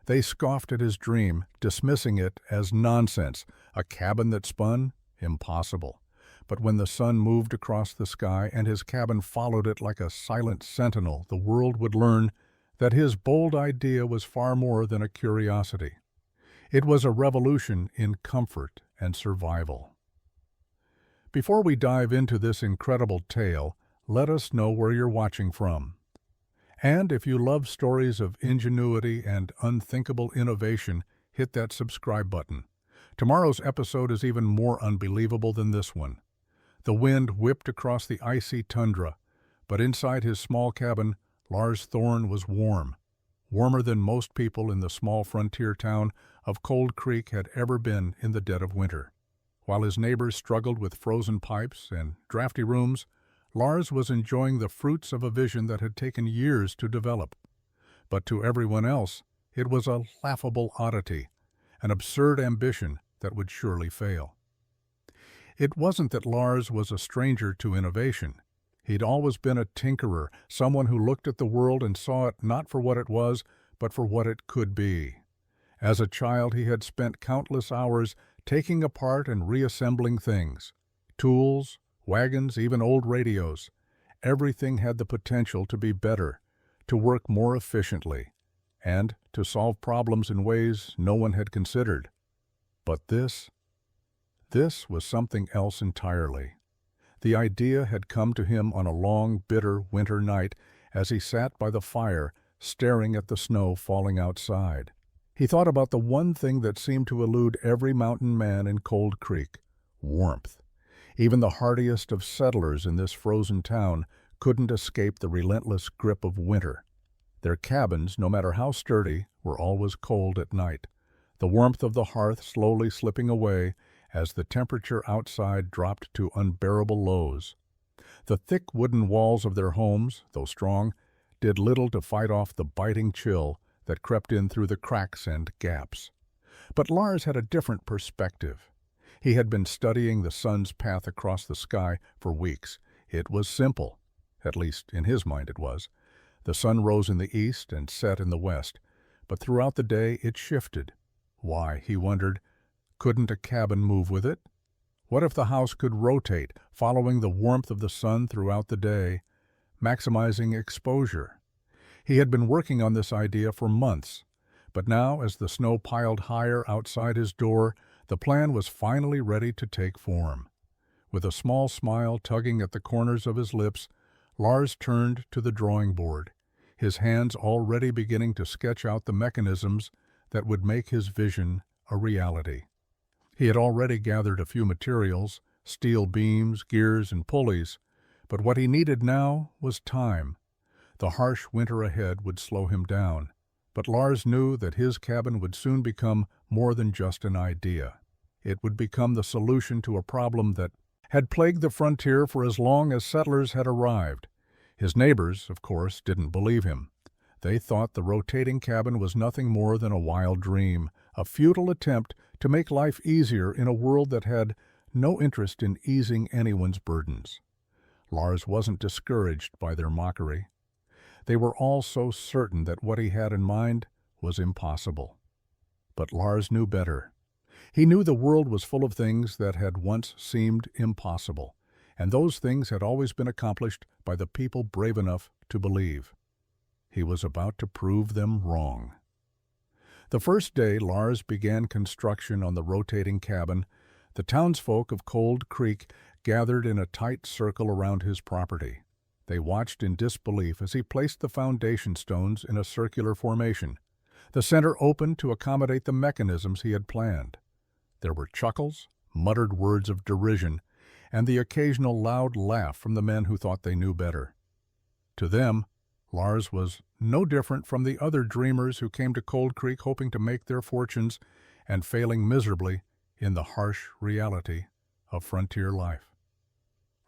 They scoffed at his dream, dismissing it as nonsense. A cabin that spun? Impossible. But when the sun moved across the sky and his cabin followed it like a silent sentinel, the world would learn that his bold idea was far more than a curiosity. It was a revolution in comfort and survival. Before we dive into this incredible tale, let us know where you're watching from. And if you love stories of ingenuity and unthinkable innovation, hit that subscribe button. Tomorrow's episode is even more unbelievable than this one. The wind whipped across the icy tundra, but inside his small cabin, Lars Thorne was warm. Warmer than most people in the small frontier town of Cold Creek had ever been in the dead of winter. While his neighbors struggled with frozen pipes and drafty rooms, Lars was enjoying the fruits of a vision that had taken years to develop. But to everyone else, it was a laughable oddity, an absurd ambition that would surely fail. It wasn't that Lars was a stranger to innovation. He'd always been a tinkerer, someone who looked at the world and saw it not for what it was, but for what it could be. As a child, he had spent countless hours taking apart and reassembling things. Tools, wagons, even old radios. Everything had the potential to be better, to work more efficiently, and to solve problems in ways no one had considered. But this was something else entirely. The idea had come to him on a long, bitter winter night as he sat by the fire, staring at the snow falling outside. He thought about the one thing that seemed to elude every mountain man in Cold Creek: warmth. Even the hardiest of settlers in this frozen town couldn't escape the relentless grip of winter. Their cabins, no matter how sturdy, were always cold at night, the warmth of the hearth slowly slipping away as the temperature outside dropped to unbearable lows. The thick wooden walls of their homes, though strong, did little to fight off the biting chill that crept in through the cracks and gaps. But Lars had a different perspective. He had been studying the sun's path across the sky for weeks. It was simple, at least in his mind it was. The sun rose in the east and set in the west, but throughout the day it shifted. Why, he wondered, couldn't a cabin move with it? What if the house could rotate, following the warmth of the sun throughout the day, maximizing exposure? He had been working on this idea for months, but now, as the snow piled higher outside his door, the plan was finally ready to take form. With a small smile tugging at the corners of his lips, Lars turned to the drawing board, his hands already beginning to sketch out the mechanisms that would make his vision a reality. He had already gathered a few materials, steel beams, gears, and pulleys, but what he needed now was time. The harsh winter ahead would slow him down, but Lars knew that his cabin would soon become more than just an idea. It would become the solution to a problem that had plagued the frontier for as long as settlers had arrived. His neighbors, of course, didn't believe him. They thought the rotating cabin was nothing more than a wild dream, a futile attempt to make life easier in a world that had no interest in easing anyone's burdens. Lars wasn't discouraged by their mockery. They were all so certain that what he had in mind was impossible. But Lars knew better. He knew the world was full of things that had once seemed impossible, and those things had always been accomplished by the people brave enough to believe. He was about to prove them wrong. The first day Lars began construction on the rotating cabin, the townsfolk of Cold Creek gathered in a tight circle around his property. They watched in disbelief as he placed the foundation stones in a circular formation, the center open to accommodate the mechanisms he had planned. There were chuckles, muttered words of derision, and the occasional loud laugh from the men who thought they knew better. To them, Lars was no different from the other dreamers who came to Cold Creek hoping to make their fortunes and failing miserably in the harsh reality of frontier life.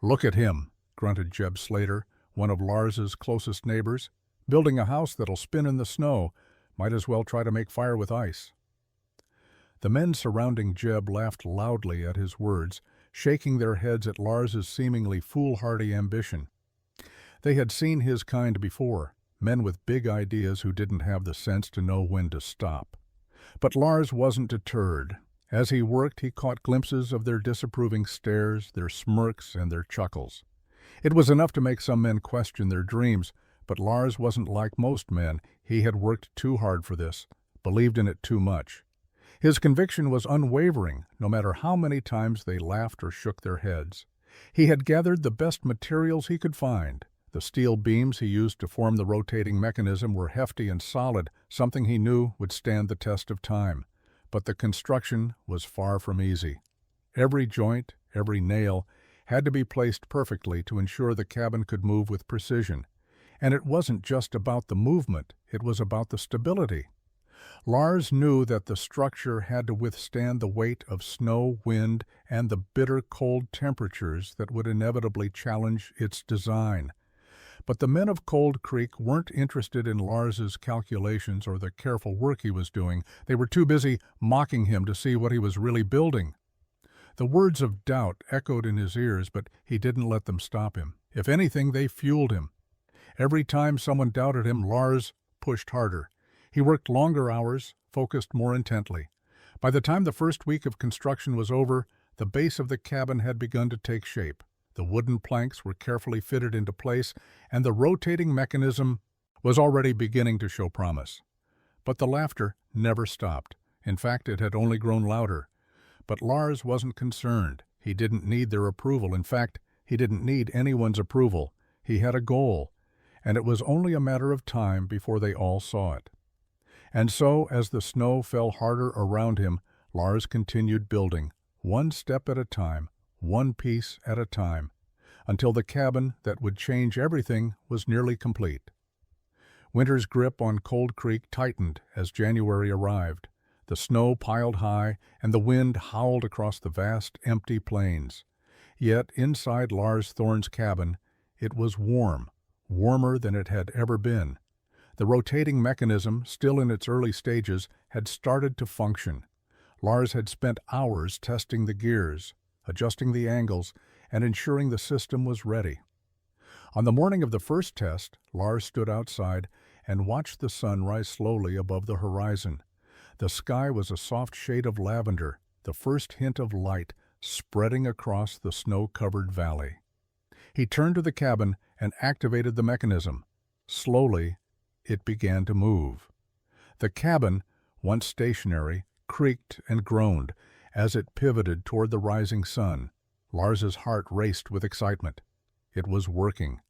"Look at him," grunted Jeb Slater, one of Lars's closest neighbors. "Building a house that'll spin in the snow. Might as well try to make fire with ice." The men surrounding Jeb laughed loudly at his words, shaking their heads at Lars's seemingly foolhardy ambition. They had seen his kind before, men with big ideas who didn't have the sense to know when to stop. But Lars wasn't deterred. As he worked, he caught glimpses of their disapproving stares, their smirks, and their chuckles. It was enough to make some men question their dreams, but Lars wasn't like most men. He had worked too hard for this, believed in it too much. His conviction was unwavering, no matter how many times they laughed or shook their heads. He had gathered the best materials he could find. The steel beams he used to form the rotating mechanism were hefty and solid, something he knew would stand the test of time. But the construction was far from easy. Every joint, every nail, had to be placed perfectly to ensure the cabin could move with precision. And it wasn't just about the movement, it was about the stability. Lars knew that the structure had to withstand the weight of snow, wind, and the bitter cold temperatures that would inevitably challenge its design. But the men of Cold Creek weren't interested in Lars's calculations or the careful work he was doing. They were too busy mocking him to see what he was really building. The words of doubt echoed in his ears, but he didn't let them stop him. If anything, they fueled him. Every time someone doubted him, Lars pushed harder. He worked longer hours, focused more intently. By the time the first week of construction was over, the base of the cabin had begun to take shape. The wooden planks were carefully fitted into place, and the rotating mechanism was already beginning to show promise. But the laughter never stopped. In fact, it had only grown louder. But Lars wasn't concerned. He didn't need their approval. In fact, he didn't need anyone's approval. He had a goal, and it was only a matter of time before they all saw it. And so, as the snow fell harder around him, Lars continued building, one step at a time, one piece at a time, until the cabin that would change everything was nearly complete. Winter's grip on Cold Creek tightened as January arrived. The snow piled high, and the wind howled across the vast, empty plains. Yet inside Lars Thorne's cabin, it was warm, warmer than it had ever been. The rotating mechanism, still in its early stages, had started to function. Lars had spent hours testing the gears, adjusting the angles, and ensuring the system was ready. On the morning of the first test, Lars stood outside and watched the sun rise slowly above the horizon. The sky was a soft shade of lavender, the first hint of light spreading across the snow-covered valley. He turned to the cabin and activated the mechanism. Slowly, it began to move. The cabin, once stationary, creaked and groaned as it pivoted toward the rising sun. Lars's heart raced with excitement. It was working.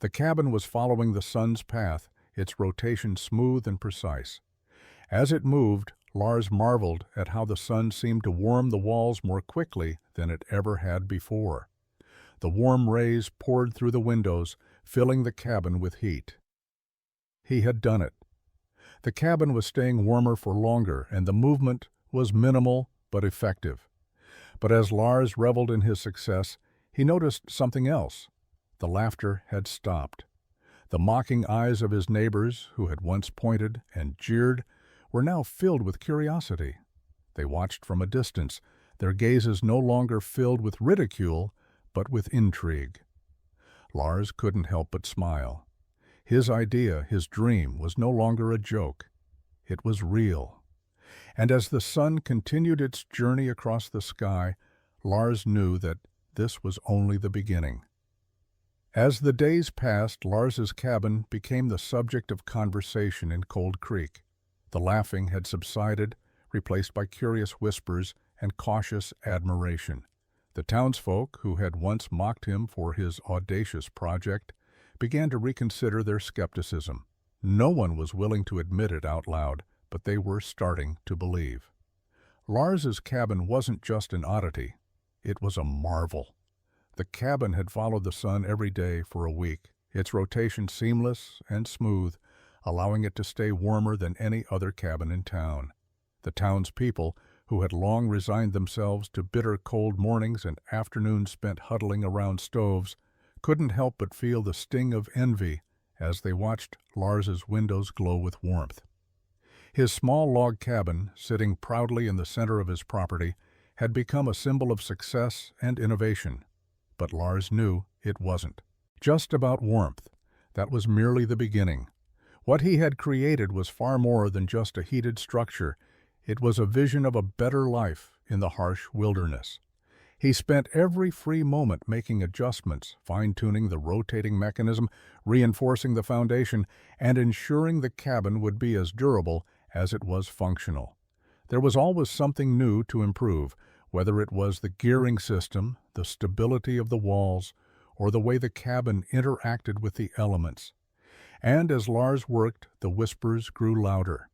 The cabin was following the sun's path, its rotation smooth and precise. As it moved, Lars marveled at how the sun seemed to warm the walls more quickly than it ever had before. The warm rays poured through the windows, filling the cabin with heat. He had done it. The cabin was staying warmer for longer, and the movement was minimal but effective. But as Lars reveled in his success, he noticed something else. The laughter had stopped. The mocking eyes of his neighbors, who had once pointed and jeered, were now filled with curiosity. They watched from a distance, their gazes no longer filled with ridicule, but with intrigue. Lars couldn't help but smile. His idea, his dream, was no longer a joke. It was real. And as the sun continued its journey across the sky, Lars knew that this was only the beginning. As the days passed, Lars's cabin became the subject of conversation in Cold Creek. The laughing had subsided, replaced by curious whispers and cautious admiration. The townsfolk, who had once mocked him for his audacious project, began to reconsider their skepticism. No one was willing to admit it out loud, but they were starting to believe. Lars's cabin wasn't just an oddity. It was a marvel. The cabin had followed the sun every day for a week, its rotation seamless and smooth, allowing it to stay warmer than any other cabin in town. The townspeople, who had long resigned themselves to bitter cold mornings and afternoons spent huddling around stoves, couldn't help but feel the sting of envy as they watched Lars's windows glow with warmth. His small log cabin, sitting proudly in the center of his property, had become a symbol of success and innovation. But Lars knew it wasn't just about warmth. That was merely the beginning. What he had created was far more than just a heated structure. It was a vision of a better life in the harsh wilderness. He spent every free moment making adjustments, fine-tuning the rotating mechanism, reinforcing the foundation, and ensuring the cabin would be as durable as it was functional. There was always something new to improve, whether it was the gearing system, the stability of the walls, or the way the cabin interacted with the elements. And as Lars worked, the whispers grew louder.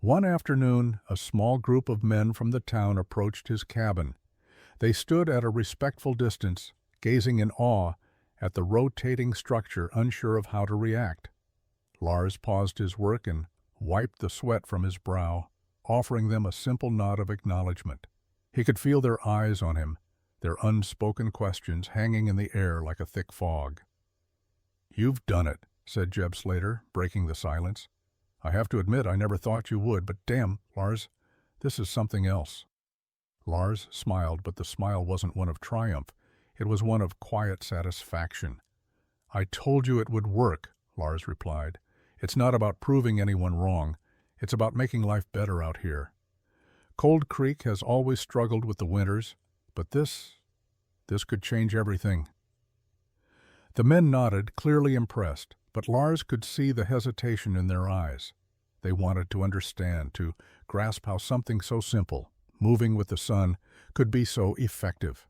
One afternoon, a small group of men from the town approached his cabin. They stood at a respectful distance, gazing in awe at the rotating structure, unsure of how to react. Lars paused his work and wiped the sweat from his brow, offering them a simple nod of acknowledgement. He could feel their eyes on him, their unspoken questions hanging in the air like a thick fog. "You've done it," said Jeb Slater, breaking the silence. "I have to admit I never thought you would, but damn, Lars, this is something else." Lars smiled, but the smile wasn't one of triumph. It was one of quiet satisfaction. "I told you it would work," Lars replied. "It's not about proving anyone wrong. It's about making life better out here. Cold Creek has always struggled with the winters, but this could change everything." The men nodded, clearly impressed, but Lars could see the hesitation in their eyes. They wanted to understand, to grasp how something so simple, moving with the sun, could be so effective.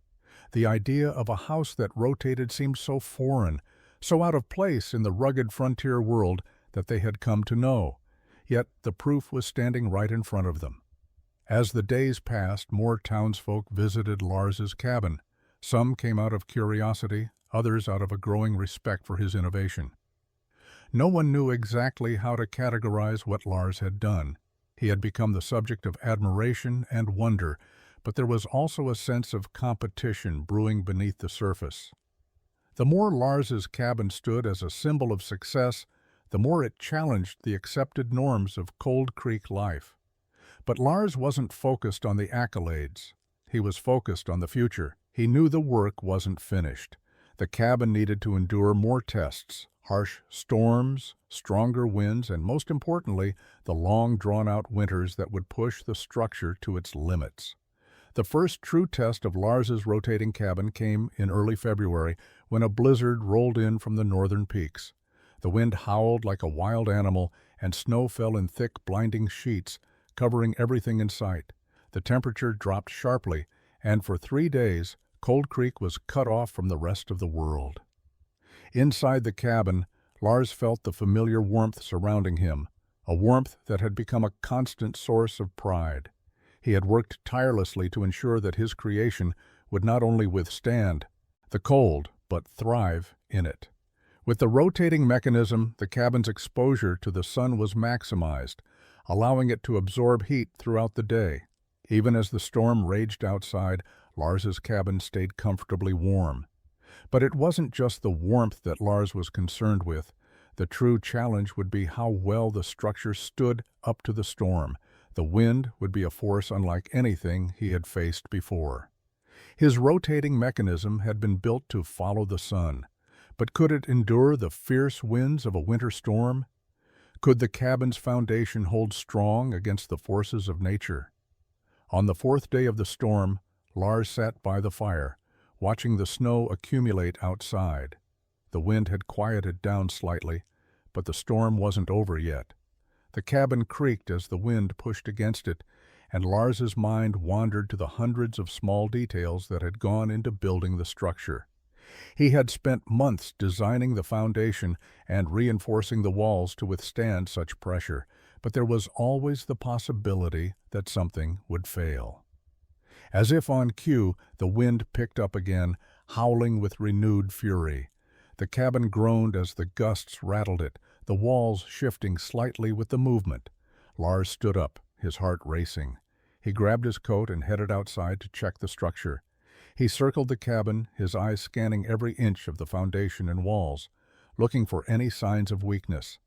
The idea of a house that rotated seemed so foreign, so out of place in the rugged frontier world that they had come to know. Yet the proof was standing right in front of them. As the days passed, more townsfolk visited Lars's cabin. Some came out of curiosity, others out of a growing respect for his innovation. No one knew exactly how to categorize what Lars had done. He had become the subject of admiration and wonder, but there was also a sense of competition brewing beneath the surface. The more Lars's cabin stood as a symbol of success, the more it challenged the accepted norms of Cold Creek life. But Lars wasn't focused on the accolades. He was focused on the future. He knew the work wasn't finished. The cabin needed to endure more tests, harsh storms, stronger winds, and most importantly, the long drawn-out winters that would push the structure to its limits. The first true test of Lars's rotating cabin came in early February when a blizzard rolled in from the northern peaks. The wind howled like a wild animal, and snow fell in thick, blinding sheets, covering everything in sight. The temperature dropped sharply, and for 3 days, Cold Creek was cut off from the rest of the world. Inside the cabin, Lars felt the familiar warmth surrounding him, a warmth that had become a constant source of pride. He had worked tirelessly to ensure that his creation would not only withstand the cold, but thrive in it. With the rotating mechanism, the cabin's exposure to the sun was maximized, allowing it to absorb heat throughout the day. Even as the storm raged outside, Lars's cabin stayed comfortably warm. But it wasn't just the warmth that Lars was concerned with. The true challenge would be how well the structure stood up to the storm. The wind would be a force unlike anything he had faced before. His rotating mechanism had been built to follow the sun. But could it endure the fierce winds of a winter storm? Could the cabin's foundation hold strong against the forces of nature? On the 4th day of the storm, Lars sat by the fire, watching the snow accumulate outside. The wind had quieted down slightly, but the storm wasn't over yet. The cabin creaked as the wind pushed against it, and Lars's mind wandered to the hundreds of small details that had gone into building the structure. He had spent months designing the foundation and reinforcing the walls to withstand such pressure, but there was always the possibility that something would fail. As if on cue, the wind picked up again, howling with renewed fury. The cabin groaned as the gusts rattled it, the walls shifting slightly with the movement. Lars stood up, his heart racing. He grabbed his coat and headed outside to check the structure. He circled the cabin, his eyes scanning every inch of the foundation and walls, looking for any signs of weakness.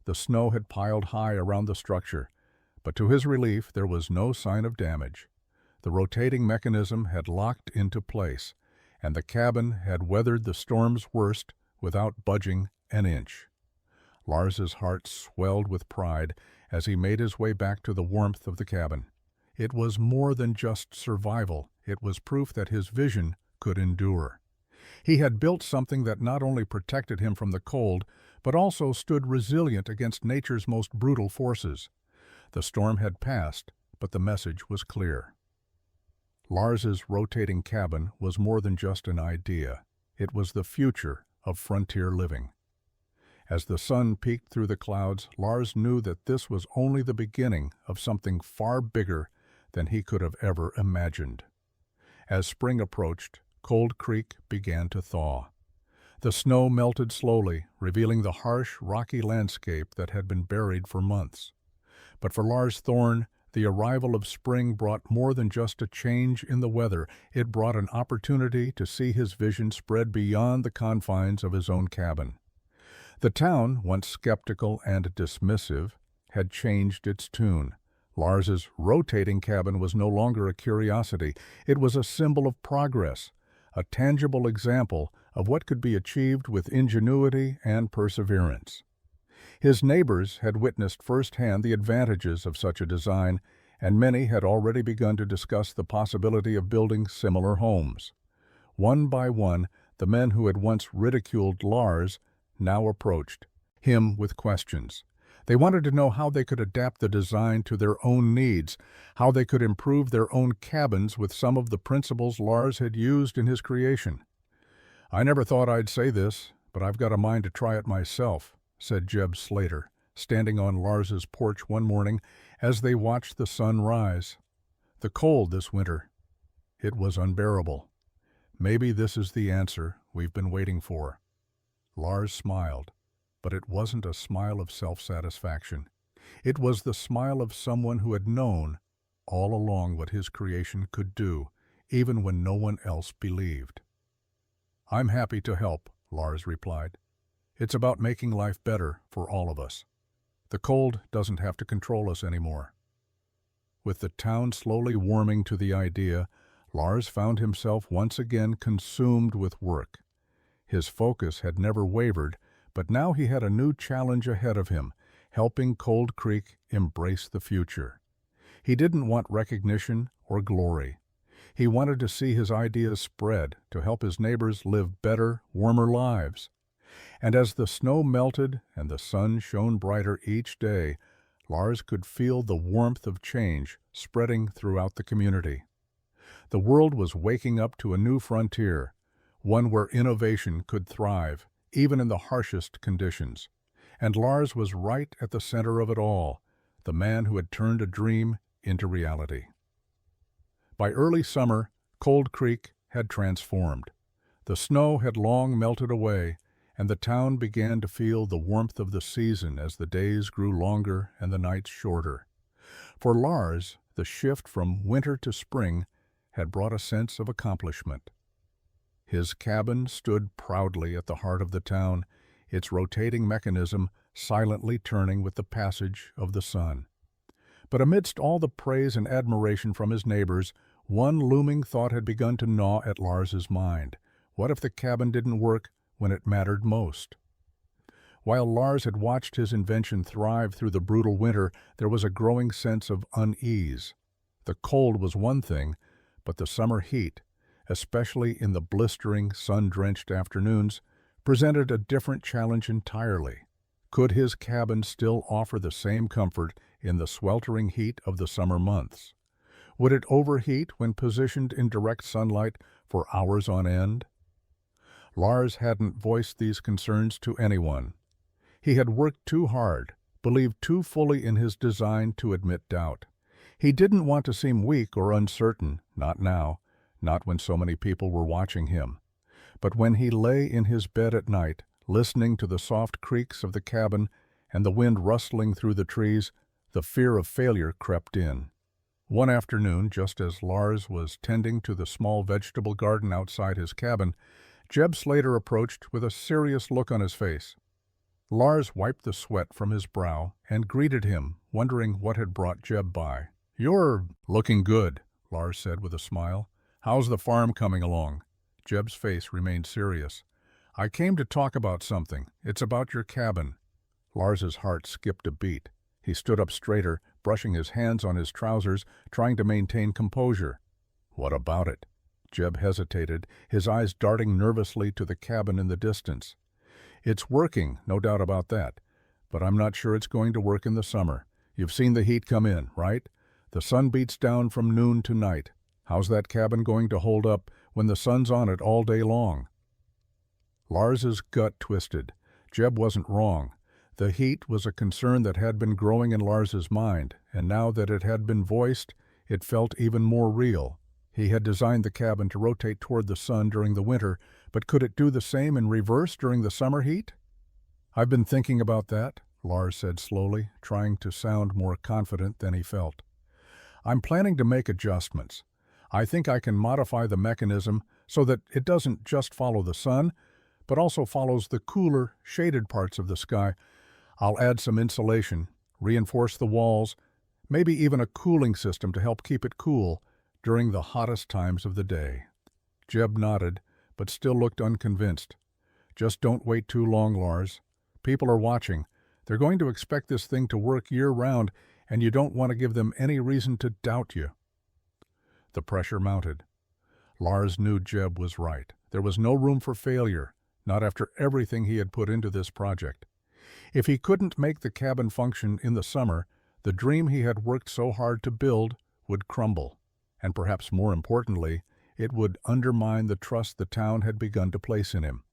The snow had piled high around the structure, but to his relief there was no sign of damage. The rotating mechanism had locked into place, and the cabin had weathered the storm's worst without budging an inch. Lars's heart swelled with pride as he made his way back to the warmth of the cabin. It was more than just survival. It was proof that his vision could endure. He had built something that not only protected him from the cold, but also stood resilient against nature's most brutal forces. The storm had passed, but the message was clear. Lars's rotating cabin was more than just an idea. It was the future of frontier living. As the sun peeked through the clouds, Lars knew that this was only the beginning of something far bigger than he could have ever imagined. As spring approached, Cold Creek began to thaw. The snow melted slowly, revealing the harsh, rocky landscape that had been buried for months. But for Lars Thorne, the arrival of spring brought more than just a change in the weather. It brought an opportunity to see his vision spread beyond the confines of his own cabin. The town, once skeptical and dismissive, had changed its tune. Lars's rotating cabin was no longer a curiosity. It was a symbol of progress, a tangible example of what could be achieved with ingenuity and perseverance. His neighbors had witnessed firsthand the advantages of such a design, and many had already begun to discuss the possibility of building similar homes. One by one, the men who had once ridiculed Lars now approached him with questions. They wanted to know how they could adapt the design to their own needs, how they could improve their own cabins with some of the principles Lars had used in his creation. "I never thought I'd say this, but I've got a mind to try it myself," said Jeb Slater, standing on Lars's porch one morning as they watched the sun rise. "The cold this winter, it was unbearable. Maybe this is the answer we've been waiting for." Lars smiled, but it wasn't a smile of self-satisfaction. It was the smile of someone who had known all along what his creation could do, even when no one else believed. "I'm happy to help," Lars replied. "It's about making life better for all of us. The cold doesn't have to control us anymore." With the town slowly warming to the idea, Lars found himself once again consumed with work. His focus had never wavered, but now he had a new challenge ahead of him, helping Cold Creek embrace the future. He didn't want recognition or glory. He wanted to see his ideas spread to help his neighbors live better, warmer lives. And as the snow melted and the sun shone brighter each day, Lars could feel the warmth of change spreading throughout the community. The world was waking up to a new frontier, one where innovation could thrive, even in the harshest conditions. And Lars was right at the center of it all, the man who had turned a dream into reality. By early summer, Cold Creek had transformed. The snow had long melted away, and the town began to feel the warmth of the season as the days grew longer and the nights shorter. For Lars, the shift from winter to spring had brought a sense of accomplishment. His cabin stood proudly at the heart of the town, its rotating mechanism silently turning with the passage of the sun. But amidst all the praise and admiration from his neighbors, one looming thought had begun to gnaw at Lars's mind. What if the cabin didn't work when it mattered most? While Lars had watched his invention thrive through the brutal winter, there was a growing sense of unease. The cold was one thing, but the summer heat, especially in the blistering, sun-drenched afternoons, presented a different challenge entirely. Could his cabin still offer the same comfort in the sweltering heat of the summer months? Would it overheat when positioned in direct sunlight for hours on end? Lars hadn't voiced these concerns to anyone. He had worked too hard, believed too fully in his design to admit doubt. He didn't want to seem weak or uncertain, not now, not when so many people were watching him. But when he lay in his bed at night, listening to the soft creaks of the cabin and the wind rustling through the trees, the fear of failure crept in. One afternoon, just as Lars was tending to the small vegetable garden outside his cabin, Jeb Slater approached with a serious look on his face. Lars wiped the sweat from his brow and greeted him, wondering what had brought Jeb by. "You're looking good," Lars said with a smile. "How's the farm coming along?" Jeb's face remained serious. "I came to talk about something. It's about your cabin." Lars's heart skipped a beat. He stood up straighter, brushing his hands on his trousers, trying to maintain composure. "What about it?" Jeb hesitated, his eyes darting nervously to the cabin in the distance. "It's working, no doubt about that. But I'm not sure it's going to work in the summer. You've seen the heat come in, right? The sun beats down from noon to night. How's that cabin going to hold up when the sun's on it all day long?" Lars's gut twisted. Jeb wasn't wrong. The heat was a concern that had been growing in Lars's mind, and now that it had been voiced, it felt even more real. He had designed the cabin to rotate toward the sun during the winter, but could it do the same in reverse during the summer heat? "I've been thinking about that," Lars said slowly, trying to sound more confident than he felt. "I'm planning to make adjustments. I think I can modify the mechanism so that it doesn't just follow the sun, but also follows the cooler, shaded parts of the sky. I'll add some insulation, reinforce the walls, maybe even a cooling system to help keep it cool during the hottest times of the day." Jeb nodded, but still looked unconvinced. "Just don't wait too long, Lars. People are watching. They're going to expect this thing to work year-round, and you don't want to give them any reason to doubt you." The pressure mounted. Lars knew Jeb was right. There was no room for failure, not after everything he had put into this project. If he couldn't make the cabin function in the summer, the dream he had worked so hard to build would crumble. And perhaps more importantly, it would undermine the trust the town had begun to place in him.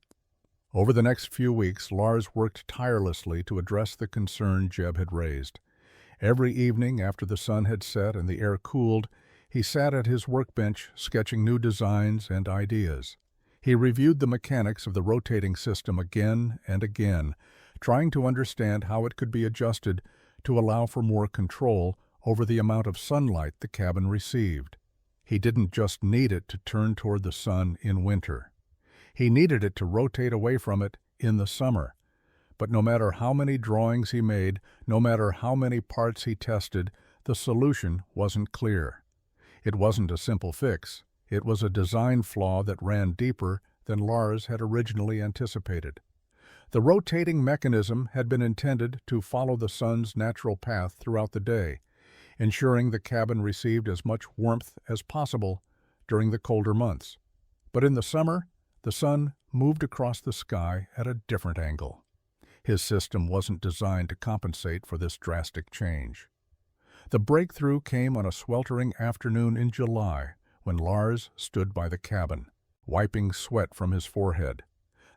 Over the next few weeks, Lars worked tirelessly to address the concern Jeb had raised. Every evening after the sun had set and the air cooled, he sat at his workbench sketching new designs and ideas. He reviewed the mechanics of the rotating system again and again, trying to understand how it could be adjusted to allow for more control over the amount of sunlight the cabin received. He didn't just need it to turn toward the sun in winter. He needed it to rotate away from it in the summer. But no matter how many drawings he made, no matter how many parts he tested, the solution wasn't clear. It wasn't a simple fix. It was a design flaw that ran deeper than Lars had originally anticipated. The rotating mechanism had been intended to follow the sun's natural path throughout the day, ensuring the cabin received as much warmth as possible during the colder months. But in the summer, the sun moved across the sky at a different angle. His system wasn't designed to compensate for this drastic change. The breakthrough came on a sweltering afternoon in July when Lars stood by the cabin, wiping sweat from his forehead.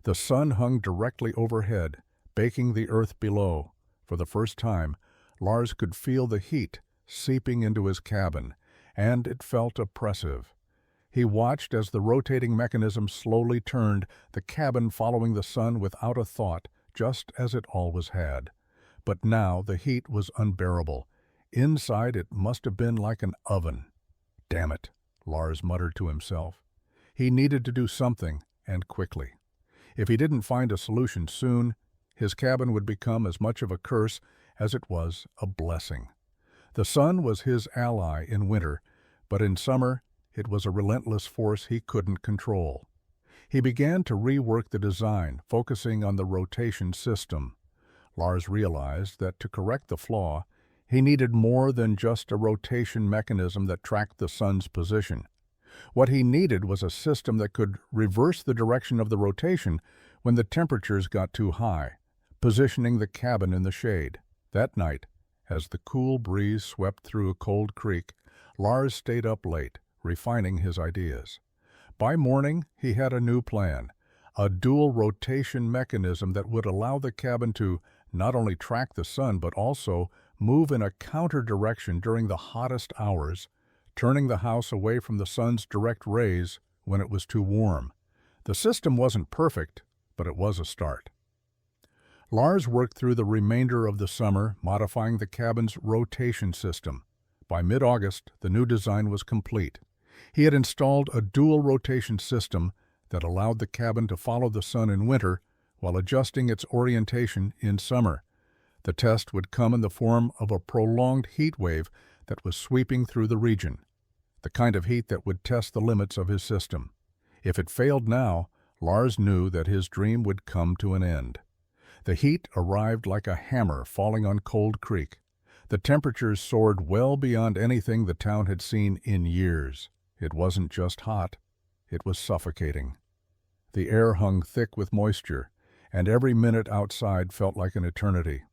The sun hung directly overhead, baking the earth below. For the first time, Lars could feel the heat seeping into his cabin, and it felt oppressive. He watched as the rotating mechanism slowly turned, the cabin following the sun without a thought, just as it always had. But now the heat was unbearable. Inside it must have been like an oven. "Damn it," Lars muttered to himself. He needed to do something, and quickly. If he didn't find a solution soon, his cabin would become as much of a curse as it was a blessing. The sun was his ally in winter, but in summer it was a relentless force he couldn't control. He began to rework the design, focusing on the rotation system. Lars realized that to correct the flaw, he needed more than just a rotation mechanism that tracked the sun's position. What he needed was a system that could reverse the direction of the rotation when the temperatures got too high, positioning the cabin in the shade. That night, as the cool breeze swept through a cold creek, Lars stayed up late, refining his ideas. By morning, he had a new plan, a dual rotation mechanism that would allow the cabin to not only track the sun but also move in a counter direction during the hottest hours, turning the house away from the sun's direct rays when it was too warm. The system wasn't perfect, but it was a start. Lars worked through the remainder of the summer, modifying the cabin's rotation system. By mid-August, the new design was complete. He had installed a dual rotation system that allowed the cabin to follow the sun in winter while adjusting its orientation in summer. The test would come in the form of a prolonged heat wave that was sweeping through the region, the kind of heat that would test the limits of his system. If it failed now, Lars knew that his dream would come to an end. The heat arrived like a hammer falling on Cold Creek. The temperatures soared well beyond anything the town had seen in years. It wasn't just hot, it was suffocating. The air hung thick with moisture, and every minute outside felt like an eternity.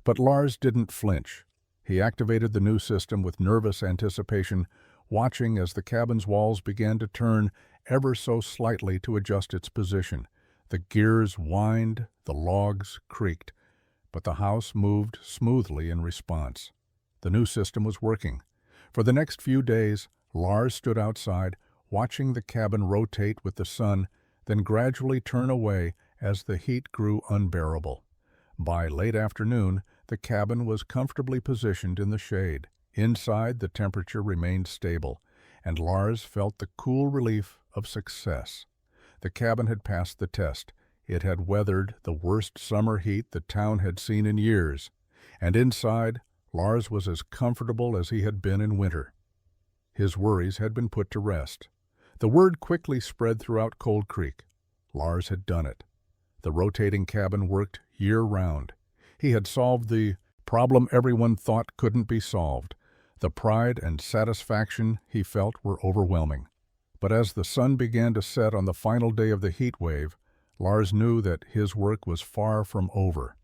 But Lars didn't flinch. He activated the new system with nervous anticipation, watching as the cabin's walls began to turn ever so slightly to adjust its position. The gears whined, the logs creaked, but the house moved smoothly in response. The new system was working. For the next few days, Lars stood outside, watching the cabin rotate with the sun, then gradually turn away as the heat grew unbearable. By late afternoon, the cabin was comfortably positioned in the shade. Inside, the temperature remained stable, and Lars felt the cool relief of success. The cabin had passed the test. It had weathered the worst summer heat the town had seen in years, and inside, Lars was as comfortable as he had been in winter. His worries had been put to rest. The word quickly spread throughout Cold Creek. Lars had done it. The rotating cabin worked year-round. He had solved the problem everyone thought couldn't be solved. The pride and satisfaction he felt were overwhelming. But as the sun began to set on the final day of the heat wave, Lars knew that his work was far from over.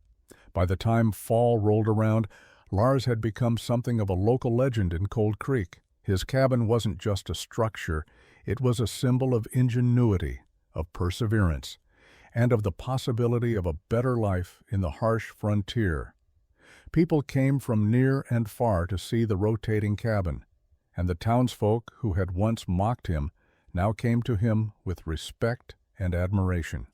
By the time fall rolled around, Lars had become something of a local legend in Cold Creek. His cabin wasn't just a structure, it was a symbol of ingenuity, of perseverance, and of the possibility of a better life in the harsh frontier. People came from near and far to see the rotating cabin, and the townsfolk who had once mocked him now came to him with respect and admiration.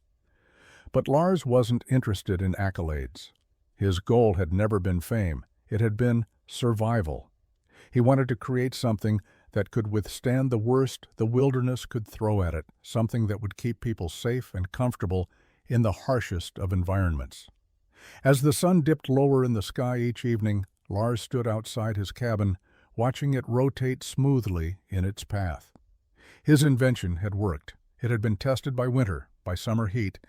But Lars wasn't interested in accolades. His goal had never been fame, it had been survival. He wanted to create something that could withstand the worst the wilderness could throw at it, something that would keep people safe and comfortable in the harshest of environments. As the sun dipped lower in the sky each evening, Lars stood outside his cabin, watching it rotate smoothly in its path. His invention had worked. It had been tested by winter, by summer heat,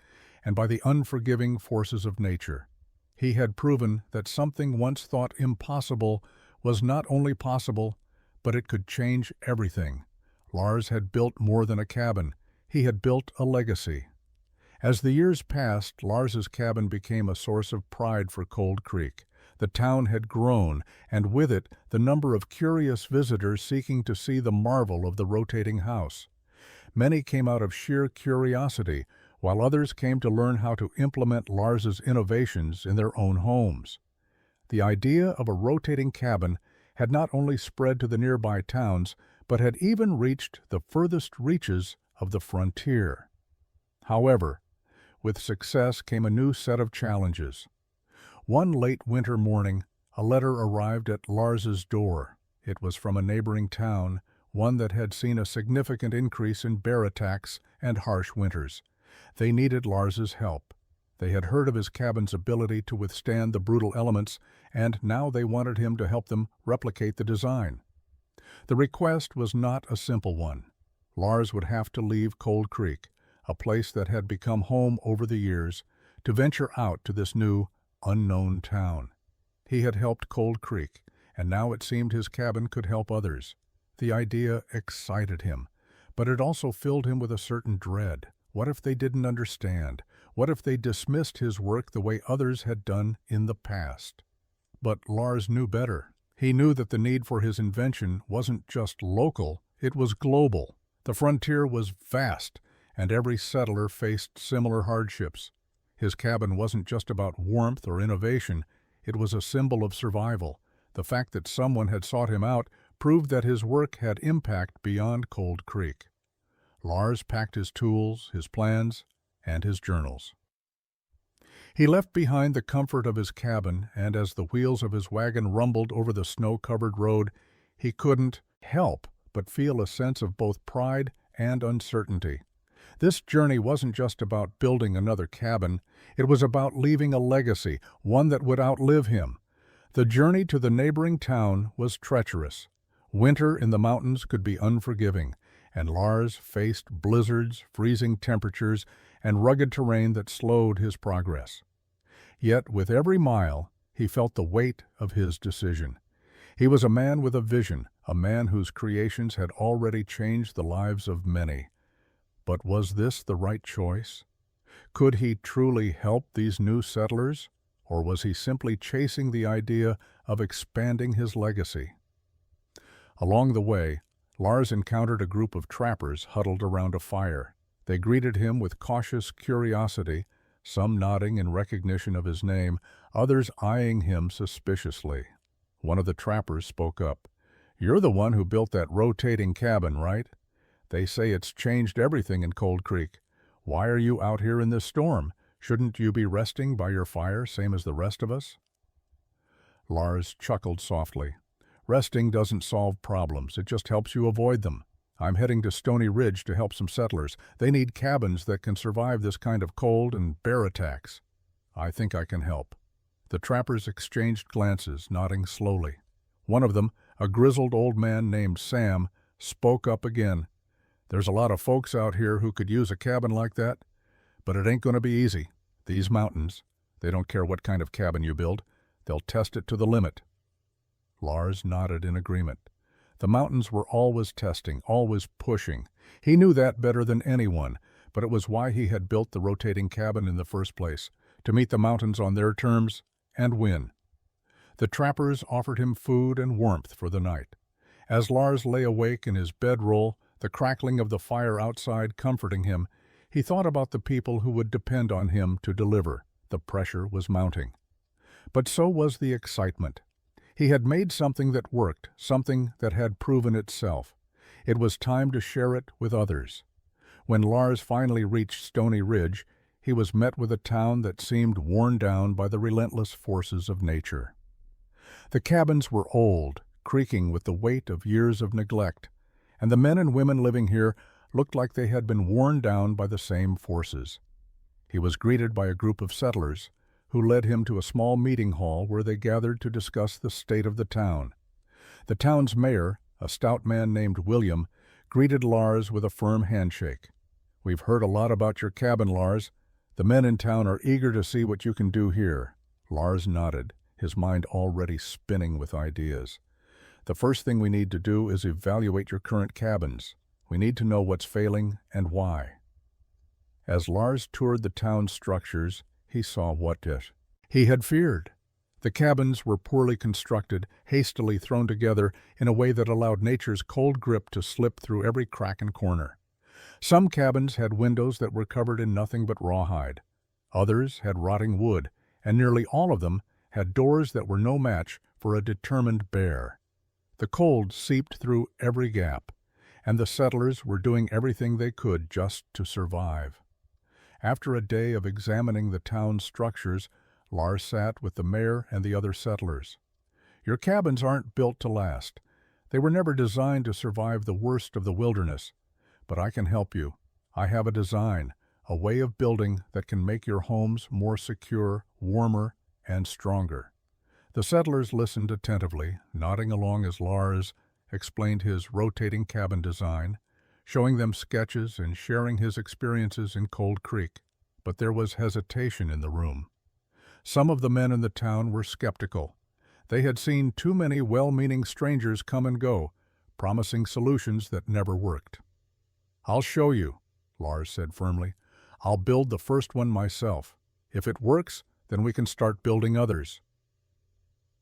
and by the unforgiving forces of nature. He had proven that something once thought impossible was not only possible, but it could change everything. Lars had built more than a cabin. He had built a legacy. As the years passed, Lars's cabin became a source of pride for Cold Creek. The town had grown, and with it, the number of curious visitors seeking to see the marvel of the rotating house. Many came out of sheer curiosity, while others came to learn how to implement Lars's innovations in their own homes. The idea of a rotating cabin had not only spread to the nearby towns, but had even reached the furthest reaches of the frontier. However, with success came a new set of challenges. One late winter morning, a letter arrived at Lars's door. It was from a neighboring town, one that had seen a significant increase in bear attacks and harsh winters. They needed Lars's help. They had heard of his cabin's ability to withstand the brutal elements, and now they wanted him to help them replicate the design. The request was not a simple one. Lars would have to leave Cold Creek, a place that had become home over the years, to venture out to this new, unknown town. He had helped Cold Creek, and now it seemed his cabin could help others. The idea excited him, but it also filled him with a certain dread. What if they didn't understand? What if they dismissed his work the way others had done in the past? But Lars knew better. He knew that the need for his invention wasn't just local, it was global. The frontier was vast, and every settler faced similar hardships. His cabin wasn't just about warmth or innovation, it was a symbol of survival. The fact that someone had sought him out proved that his work had impact beyond Cold Creek. Lars packed his tools, his plans, and his journals. He left behind the comfort of his cabin, and as the wheels of his wagon rumbled over the snow-covered road, he couldn't help but feel a sense of both pride and uncertainty. This journey wasn't just about building another cabin, it was about leaving a legacy, one that would outlive him. The journey to the neighboring town was treacherous. Winter in the mountains could be unforgiving, and Lars faced blizzards, freezing temperatures, and rugged terrain that slowed his progress. Yet with every mile, he felt the weight of his decision. He was a man with a vision, a man whose creations had already changed the lives of many. But was this the right choice? Could he truly help these new settlers, or was he simply chasing the idea of expanding his legacy? Along the way, Lars encountered a group of trappers huddled around a fire. They greeted him with cautious curiosity, some nodding in recognition of his name, others eyeing him suspiciously. One of the trappers spoke up. "You're the one who built that rotating cabin, right? They say it's changed everything in Cold Creek. Why are you out here in this storm? Shouldn't you be resting by your fire, same as the rest of us?" Lars chuckled softly. "Resting doesn't solve problems, it just helps you avoid them. I'm heading to Stony Ridge to help some settlers. They need cabins that can survive this kind of cold and bear attacks. I think I can help." The trappers exchanged glances, nodding slowly. One of them, a grizzled old man named Sam, spoke up again. "There's a lot of folks out here who could use a cabin like that, but it ain't going to be easy. These mountains, they don't care what kind of cabin you build. They'll test it to the limit." Lars nodded in agreement. The mountains were always testing, always pushing. He knew that better than anyone, but it was why he had built the rotating cabin in the first place, to meet the mountains on their terms and win. The trappers offered him food and warmth for the night. As Lars lay awake in his bedroll, the crackling of the fire outside comforting him, he thought about the people who would depend on him to deliver. The pressure was mounting. But so was the excitement. He had made something that worked, something that had proven itself. It was time to share it with others. When Lars finally reached Stony Ridge, he was met with a town that seemed worn down by the relentless forces of nature. The cabins were old, creaking with the weight of years of neglect, and the men and women living here looked like they had been worn down by the same forces. He was greeted by a group of settlers, who led him to a small meeting hall where they gathered to discuss the state of the town. The town's mayor, a stout man named William, greeted Lars with a firm handshake. "We've heard a lot about your cabin, Lars. The men in town are eager to see what you can do here." Lars nodded, his mind already spinning with ideas. "The first thing we need to do is evaluate your current cabins. We need to know what's failing and why." As Lars toured the town's structures, he saw what he had feared. The cabins were poorly constructed, hastily thrown together in a way that allowed nature's cold grip to slip through every crack and corner. Some cabins had windows that were covered in nothing but rawhide. Others had rotting wood, and nearly all of them had doors that were no match for a determined bear. The cold seeped through every gap, and the settlers were doing everything they could just to survive. After a day of examining the town's structures, Lars sat with the mayor and the other settlers. "Your cabins aren't built to last. They were never designed to survive the worst of the wilderness. But I can help you. I have a design, a way of building that can make your homes more secure, warmer, and stronger." The settlers listened attentively, nodding along as Lars explained his rotating cabin design, showing them sketches and sharing his experiences in Cold Creek. But there was hesitation in the room. Some of the men in the town were skeptical. They had seen too many well-meaning strangers come and go, promising solutions that never worked. "I'll show you," Lars said firmly. "I'll build the first one myself. If it works, then we can start building others."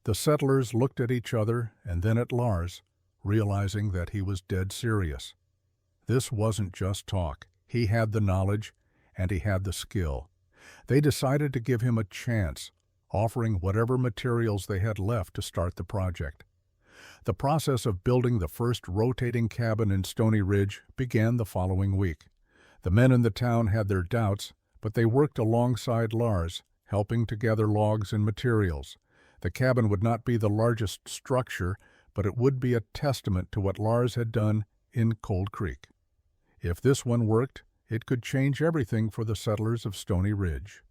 The settlers looked at each other and then at Lars, realizing that he was dead serious. This wasn't just talk. He had the knowledge, and he had the skill. They decided to give him a chance, offering whatever materials they had left to start the project. The process of building the first rotating cabin in Stony Ridge began the following week. The men in the town had their doubts, but they worked alongside Lars, helping to gather logs and materials. The cabin would not be the largest structure, but it would be a testament to what Lars had done in Cold Creek. If this one worked, it could change everything for the settlers of Stony Ridge.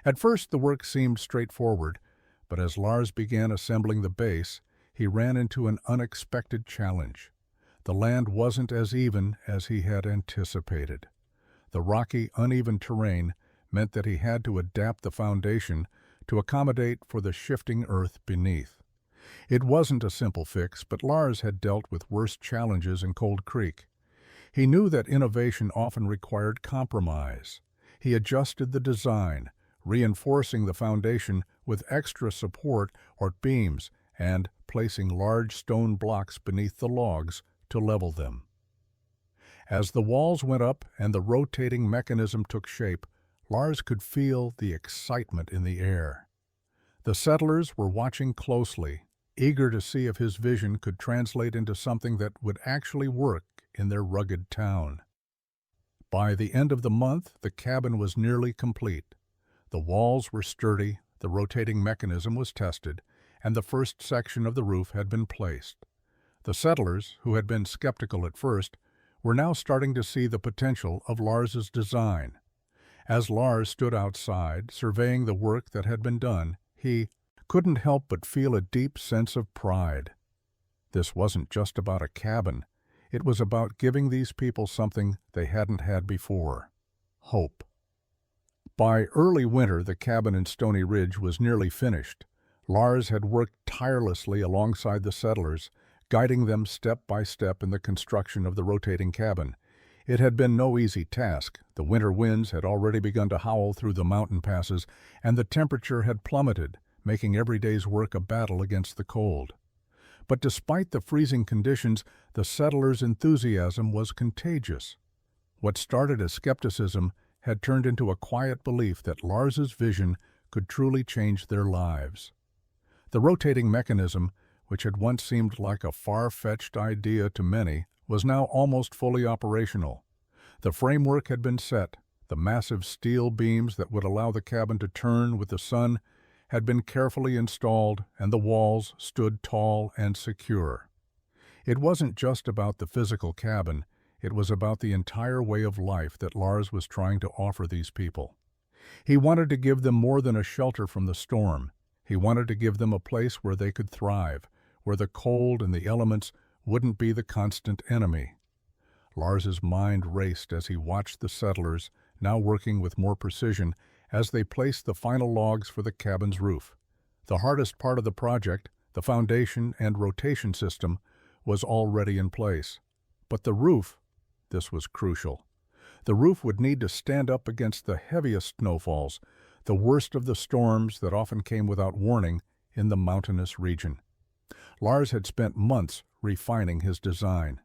At first the work seemed straightforward, but as Lars began assembling the base, he ran into an unexpected challenge. The land wasn't as even as he had anticipated. The rocky, uneven terrain meant that he had to adapt the foundation to accommodate for the shifting earth beneath. It wasn't a simple fix, but Lars had dealt with worse challenges in Cold Creek. He knew that innovation often required compromise. He adjusted the design, reinforcing the foundation with extra support or beams and placing large stone blocks beneath the logs to level them. As the walls went up and the rotating mechanism took shape, Lars could feel the excitement in the air. The settlers were watching closely, eager to see if his vision could translate into something that would actually work in their rugged town. By the end of the month, the cabin was nearly complete. The walls were sturdy, the rotating mechanism was tested, and the first section of the roof had been placed. The settlers, who had been skeptical at first, were now starting to see the potential of Lars's design. As Lars stood outside, surveying the work that had been done, he couldn't help but feel a deep sense of pride. This wasn't just about a cabin. It was about giving these people something they hadn't had before: hope. By early winter, the cabin in Stony Ridge was nearly finished. Lars had worked tirelessly alongside the settlers, guiding them step by step in the construction of the rotating cabin. It had been no easy task. The winter winds had already begun to howl through the mountain passes, and the temperature had plummeted, making every day's work a battle against the cold. But despite the freezing conditions, the settlers' enthusiasm was contagious. What started as skepticism had turned into a quiet belief that Lars's vision could truly change their lives. The rotating mechanism, which had once seemed like a far-fetched idea to many, was now almost fully operational. The framework had been set. The massive steel beams that would allow the cabin to turn with the sun had been carefully installed, and the walls stood tall and secure. It wasn't just about the physical cabin, it was about the entire way of life that Lars was trying to offer these people. He wanted to give them more than a shelter from the storm. He wanted to give them a place where they could thrive, where the cold and the elements wouldn't be the constant enemy. Lars's mind raced as he watched the settlers, now working with more precision, as they placed the final logs for the cabin's roof. The hardest part of the project, the foundation and rotation system, was already in place. But the roof, this was crucial. The roof would need to stand up against the heaviest snowfalls, the worst of the storms that often came without warning in the mountainous region. Lars had spent months refining his design.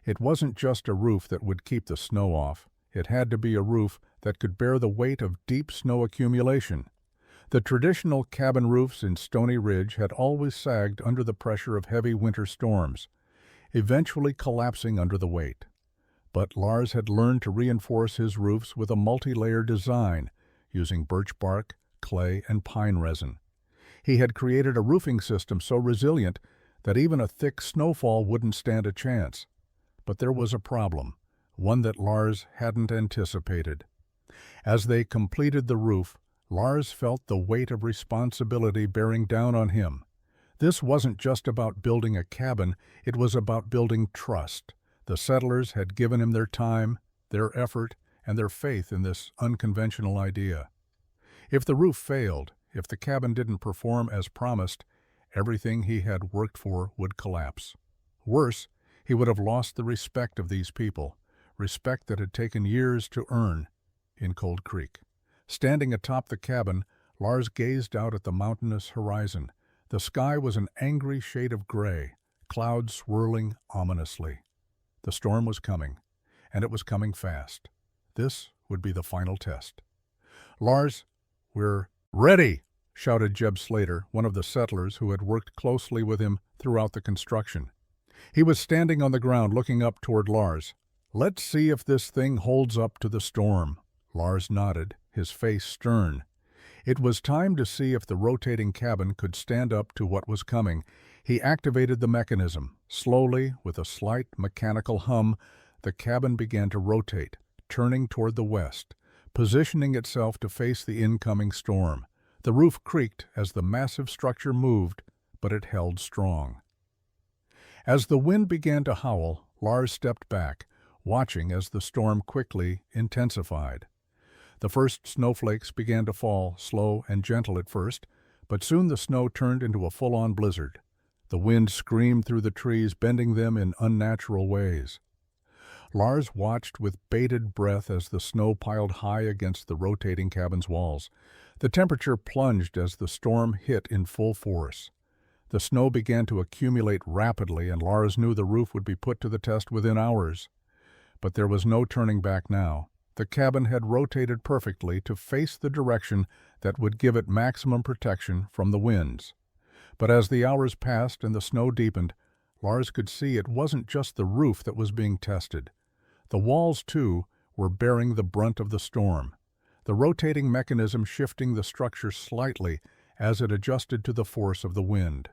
It wasn't just a roof that would keep the snow off. It had to be a roof that could bear the weight of deep snow accumulation. The traditional cabin roofs in Stony Ridge had always sagged under the pressure of heavy winter storms, eventually collapsing under the weight. But Lars had learned to reinforce his roofs with a multi-layer design, using birch bark, clay, and pine resin. He had created a roofing system so resilient that even a thick snowfall wouldn't stand a chance. But there was a problem, one that Lars hadn't anticipated. As they completed the roof, Lars felt the weight of responsibility bearing down on him. This wasn't just about building a cabin, it was about building trust. The settlers had given him their time, their effort, and their faith in this unconventional idea. If the roof failed, if the cabin didn't perform as promised, everything he had worked for would collapse. Worse, he would have lost the respect of these people, respect that had taken years to earn in Cold Creek. Standing atop the cabin, Lars gazed out at the mountainous horizon. The sky was an angry shade of gray, clouds swirling ominously. The storm was coming, and it was coming fast. This would be the final test. "Lars, we're ready!" shouted Jeb Slater, one of the settlers who had worked closely with him throughout the construction. He was standing on the ground looking up toward Lars. "Let's see if this thing holds up to the storm." Lars nodded, his face stern. It was time to see if the rotating cabin could stand up to what was coming. He activated the mechanism. Slowly, with a slight mechanical hum, the cabin began to rotate, turning toward the west, positioning itself to face the incoming storm. The roof creaked as the massive structure moved, but it held strong. As the wind began to howl, Lars stepped back, watching as the storm quickly intensified. The first snowflakes began to fall, slow and gentle at first, but soon the snow turned into a full-on blizzard. The wind screamed through the trees, bending them in unnatural ways. Lars watched with bated breath as the snow piled high against the rotating cabin's walls. The temperature plunged as the storm hit in full force. The snow began to accumulate rapidly, and Lars knew the roof would be put to the test within hours. But there was no turning back now. The cabin had rotated perfectly to face the direction that would give it maximum protection from the winds. But as the hours passed and the snow deepened, Lars could see it wasn't just the roof that was being tested. The walls, too, were bearing the brunt of the storm, the rotating mechanism shifting the structure slightly as it adjusted to the force of the wind.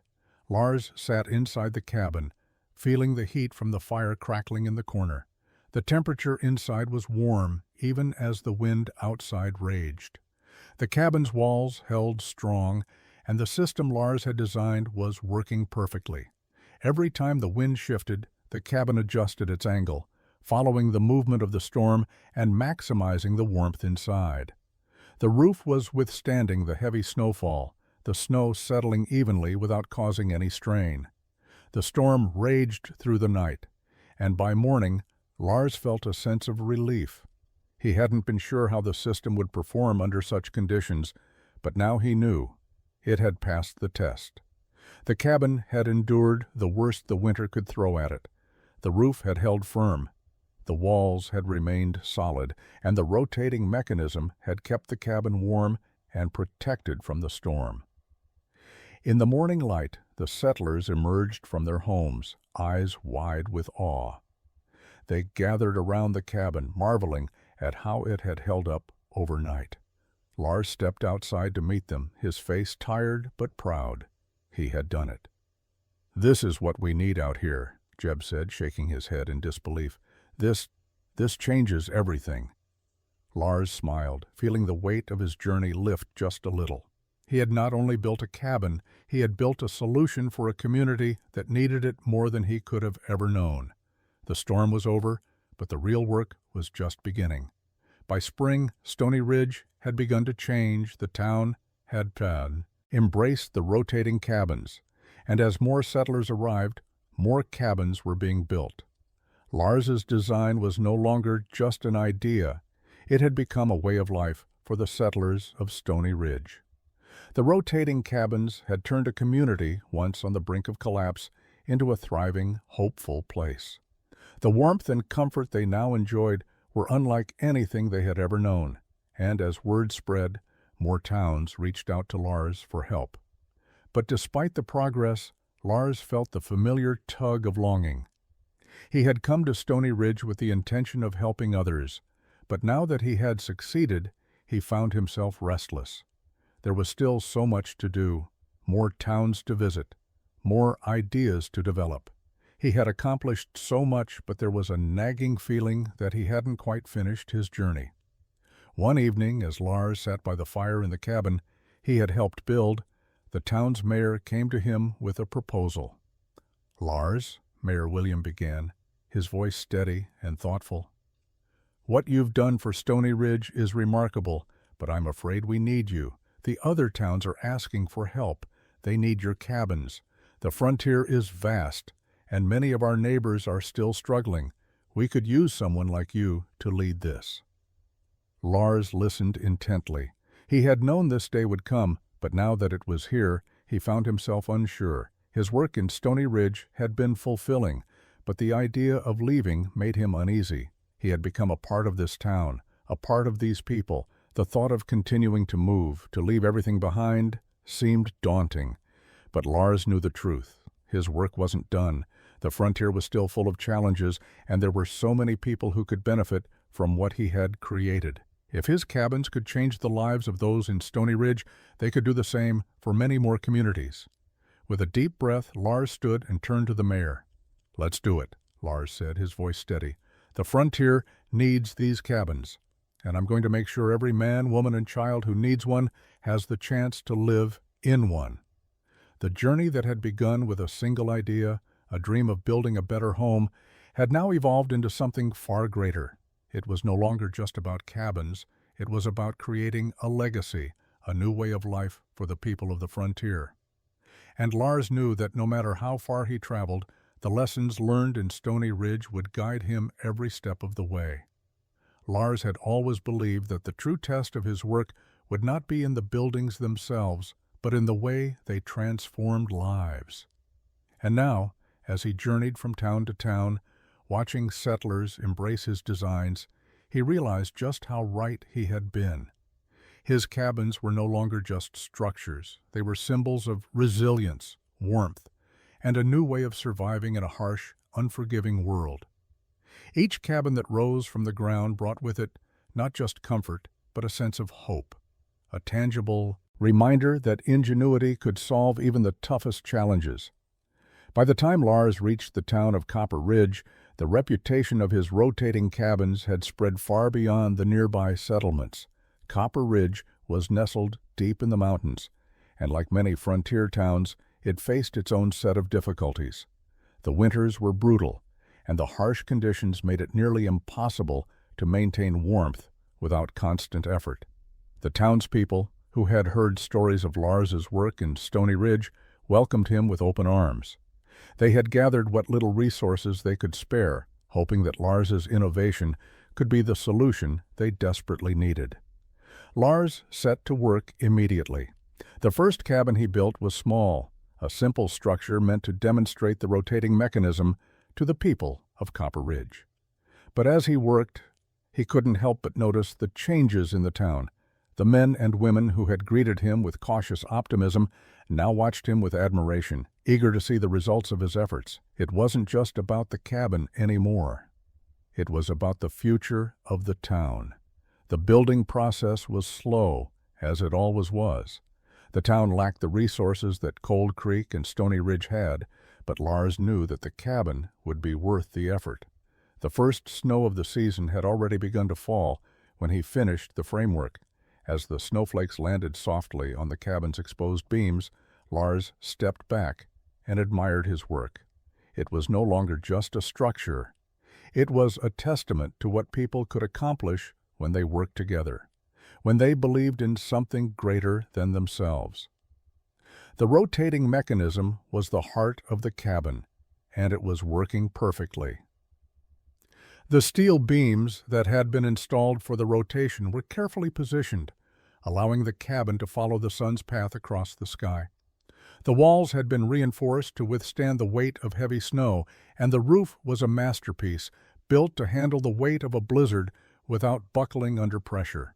Lars sat inside the cabin, feeling the heat from the fire crackling in the corner. The temperature inside was warm, even as the wind outside raged. The cabin's walls held strong, and the system Lars had designed was working perfectly. Every time the wind shifted, the cabin adjusted its angle, following the movement of the storm and maximizing the warmth inside. The roof was withstanding the heavy snowfall, the snow settling evenly without causing any strain. The storm raged through the night, and by morning, Lars felt a sense of relief. He hadn't been sure how the system would perform under such conditions, but now he knew. It had passed the test. The cabin had endured the worst the winter could throw at it. The roof had held firm. The walls had remained solid, and the rotating mechanism had kept the cabin warm and protected from the storm. In the morning light, the settlers emerged from their homes, eyes wide with awe. They gathered around the cabin, marveling at how it had held up overnight. Lars stepped outside to meet them, his face tired but proud. He had done it. "This is what we need out here," Jeb said, shaking his head in disbelief. This changes everything." Lars smiled, feeling the weight of his journey lift just a little. He had not only built a cabin, he had built a solution for a community that needed it more than he could have ever known. The storm was over, but the real work was just beginning. By spring, Stony Ridge had begun to change. The town had embraced the rotating cabins, and as more settlers arrived, more cabins were being built. Lars's design was no longer just an idea. It had become a way of life for the settlers of Stony Ridge. The rotating cabins had turned a community, once on the brink of collapse, into a thriving, hopeful place. The warmth and comfort they now enjoyed were unlike anything they had ever known, and as word spread, more towns reached out to Lars for help. But despite the progress, Lars felt the familiar tug of longing. He had come to Stony Ridge with the intention of helping others, but now that he had succeeded, he found himself restless. There was still so much to do, more towns to visit, more ideas to develop. He had accomplished so much, but there was a nagging feeling that he hadn't quite finished his journey. One evening, as Lars sat by the fire in the cabin he had helped build, the town's mayor came to him with a proposal. "Lars," Mayor William began, his voice steady and thoughtful, "what you've done for Stony Ridge is remarkable, but I'm afraid we need you. The other towns are asking for help. They need your cabins. The frontier is vast, and many of our neighbors are still struggling. We could use someone like you to lead this." Lars listened intently. He had known this day would come, but now that it was here, he found himself unsure. His work in Stony Ridge had been fulfilling, but the idea of leaving made him uneasy. He had become a part of this town, a part of these people. The thought of continuing to move, to leave everything behind, seemed daunting. But Lars knew the truth. His work wasn't done. The frontier was still full of challenges, and there were so many people who could benefit from what he had created. If his cabins could change the lives of those in Stony Ridge, they could do the same for many more communities. With a deep breath, Lars stood and turned to the mayor. "Let's do it," Lars said, his voice steady. "The frontier needs these cabins, and I'm going to make sure every man, woman, and child who needs one has the chance to live in one." The journey that had begun with a single idea, a dream of building a better home, had now evolved into something far greater. It was no longer just about cabins. It was about creating a legacy, a new way of life for the people of the frontier. And Lars knew that no matter how far he traveled, the lessons learned in Stony Ridge would guide him every step of the way. Lars had always believed that the true test of his work would not be in the buildings themselves, but in the way they transformed lives. And now, as he journeyed from town to town, watching settlers embrace his designs, he realized just how right he had been. His cabins were no longer just structures. They were symbols of resilience, warmth, and a new way of surviving in a harsh, unforgiving world. Each cabin that rose from the ground brought with it not just comfort, but a sense of hope, a tangible reminder that ingenuity could solve even the toughest challenges. By the time Lars reached the town of Copper Ridge, the reputation of his rotating cabins had spread far beyond the nearby settlements. Copper Ridge was nestled deep in the mountains, and like many frontier towns, it faced its own set of difficulties. The winters were brutal, and the harsh conditions made it nearly impossible to maintain warmth without constant effort. The townspeople, who had heard stories of Lars's work in Stony Ridge, welcomed him with open arms. They had gathered what little resources they could spare, hoping that Lars's innovation could be the solution they desperately needed. Lars set to work immediately. The first cabin he built was small, a simple structure meant to demonstrate the rotating mechanism to the people of Copper Ridge. But as he worked, he couldn't help but notice the changes in the town. The men and women who had greeted him with cautious optimism now watched him with admiration, eager to see the results of his efforts. It wasn't just about the cabin anymore. It was about the future of the town. The building process was slow, as it always was. The town lacked the resources that Cold Creek and Stony Ridge had, but Lars knew that the cabin would be worth the effort. The first snow of the season had already begun to fall when he finished the framework. As the snowflakes landed softly on the cabin's exposed beams, Lars stepped back and admired his work. It was no longer just a structure. It was a testament to what people could accomplish when they worked together, when they believed in something greater than themselves. The rotating mechanism was the heart of the cabin, and it was working perfectly. The steel beams that had been installed for the rotation were carefully positioned, allowing the cabin to follow the sun's path across the sky. The walls had been reinforced to withstand the weight of heavy snow, and the roof was a masterpiece, built to handle the weight of a blizzard without buckling under pressure.